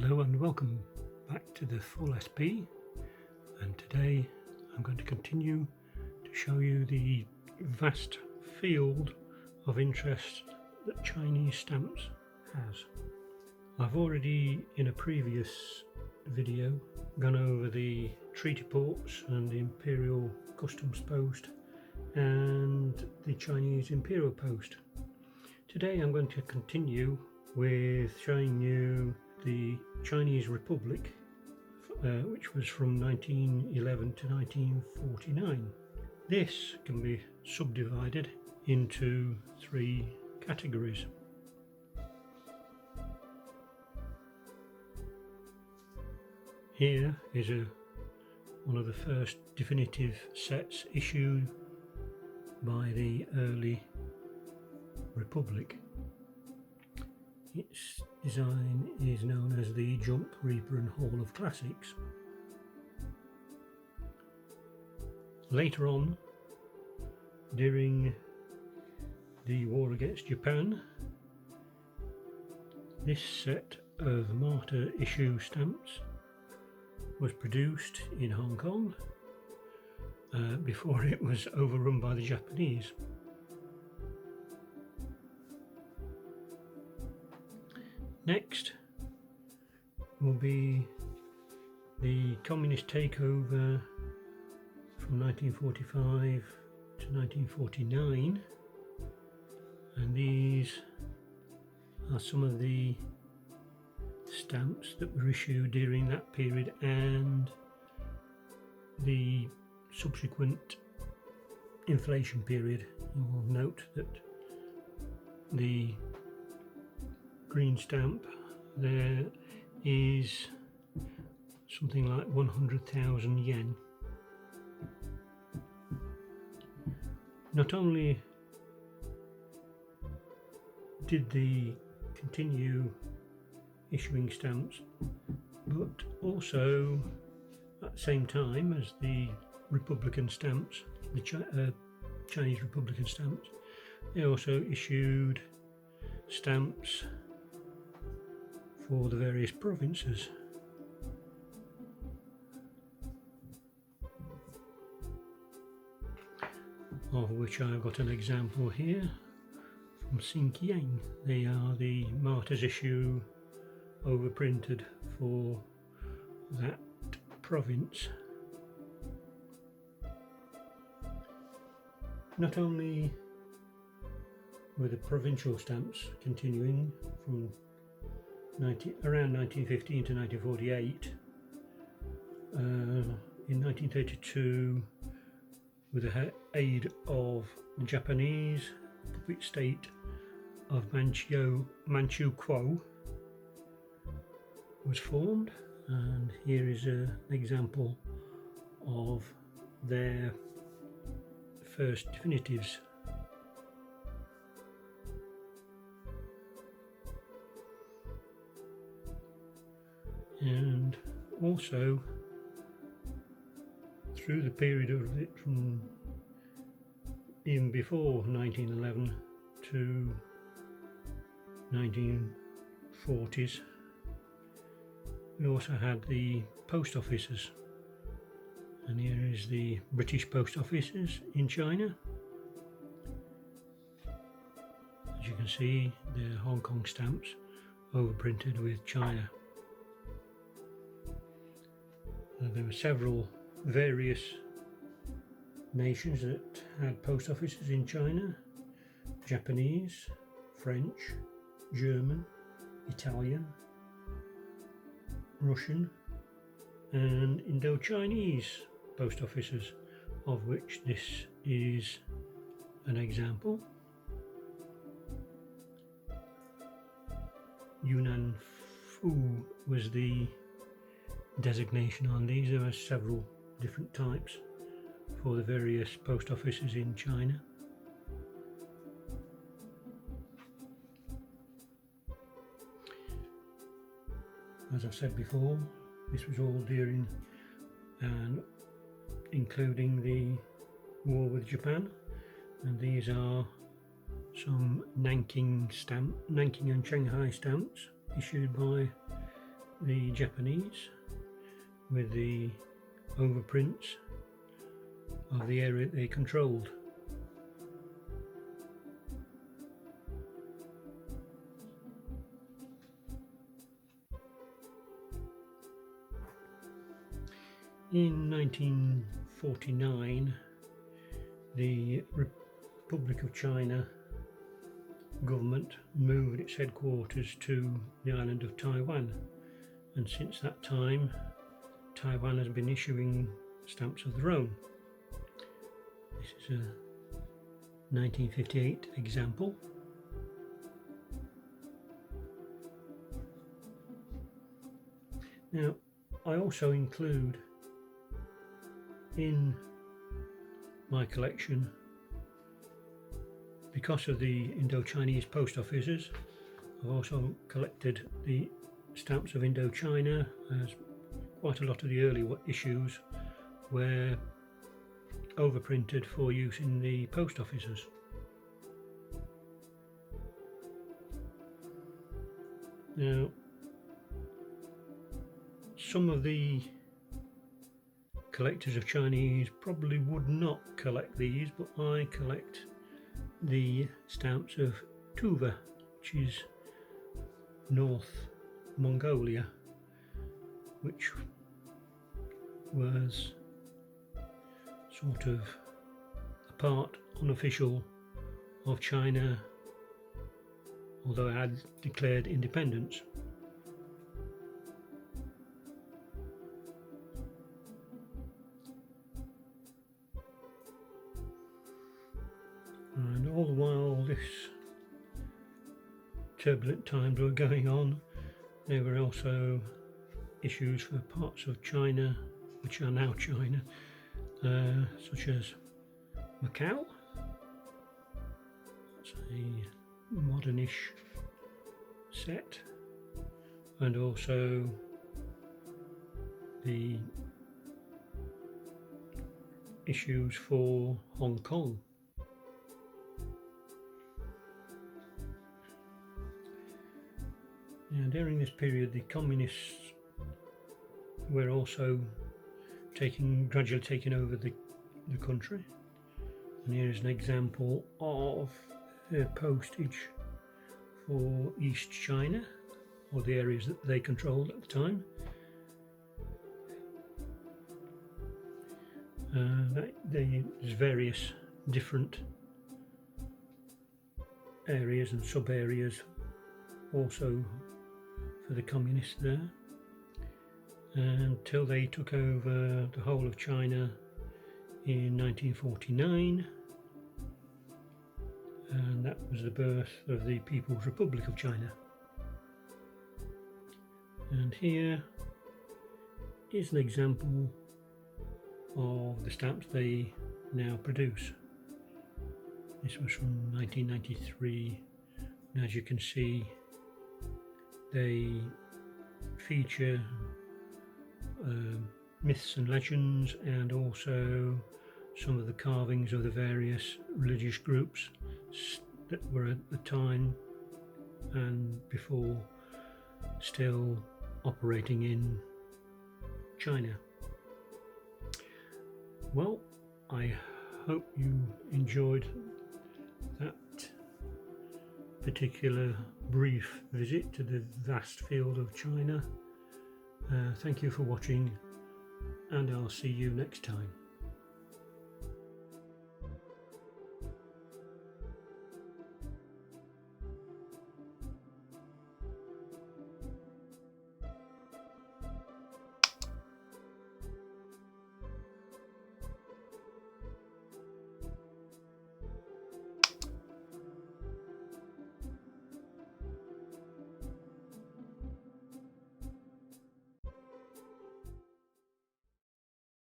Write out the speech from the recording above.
Hello and welcome back to the Full SP, and today I'm going to continue to show you the vast field of interest that Chinese stamps has. I've already in a previous video gone over the treaty ports and the Imperial Customs Post and the Chinese Imperial Post. Today I'm going to continue with showing you the Chinese Republic, which was from 1911 to 1949. This can be subdivided into three categories. Here is one of the first definitive sets issued by the early Republic. Its design is known as the Jump, Reaper and Hall of Classics. Later on, during the war against Japan, this set of Martyr issue stamps was produced in Hong Kong before it was overrun by the Japanese. Next will be the communist takeover from 1945 to 1949, and these are some of the stamps that were issued during that period and the subsequent inflation period. You will note that the green stamp there is something like 100,000 yen. Not only did they continue issuing stamps, but also at the same time as the Republican stamps, the Chinese Republican stamps, they also issued stamps for the various provinces. Of which I've got an example here from Xinjiang. They are the Martyrs issue overprinted for that province. Not only were the provincial stamps continuing from around 1915 to 1948, in 1932, with the aid of the Japanese, the puppet state of Manchukuo was formed, and here is an example of their first definitives. And also through the period of it from even before 1911 to 1940s, we also had the post offices, and here is the British post offices in China. As you can see, they're Hong Kong stamps overprinted with China. There were several various nations that had post offices in China: Japanese, French, German, Italian, Russian and Indo-Chinese post offices, of which this is an example. Yunnan Fu was the designation on these. There are several different types for the various post offices in China. As I've said before, this was all during and including the war with Japan, and these are some Nanking and Shanghai stamps issued by the Japanese with the overprints of the area they controlled. In 1949, the Republic of China government moved its headquarters to the island of Taiwan, and since that time Taiwan has been issuing stamps of their own. This is a 1958 example. Now, I also include in my collection, because of the Indo-Chinese post offices, I've also collected the stamps of Indochina, as quite a lot of the early issues were overprinted for use in the post offices. Now, some of the collectors of Chinese probably would not collect these, but I collect the stamps of Tuva, which is North Mongolia, which was sort of a part unofficial of China, although it had declared independence. And all the while this turbulent times were going on, there were also issues for parts of China, which are now China, such as Macau. It's a modernish set, and also the issues for Hong Kong. Now, during this period, the communists were also gradually taking over the country, and here is an example of their postage for East China, or the areas that they controlled at the time. There's various different areas and sub-areas also for the communists there, until they took over the whole of China in 1949, and that was the birth of the People's Republic of China. And here is an example of the stamps they now produce. This was from 1993, and as you can see, they feature myths and legends, and also some of the carvings of the various religious groups that were at the time and before still operating in China. Well, I hope you enjoyed that particular brief visit to the vast field of China. Thank you for watching, and I'll see you next time.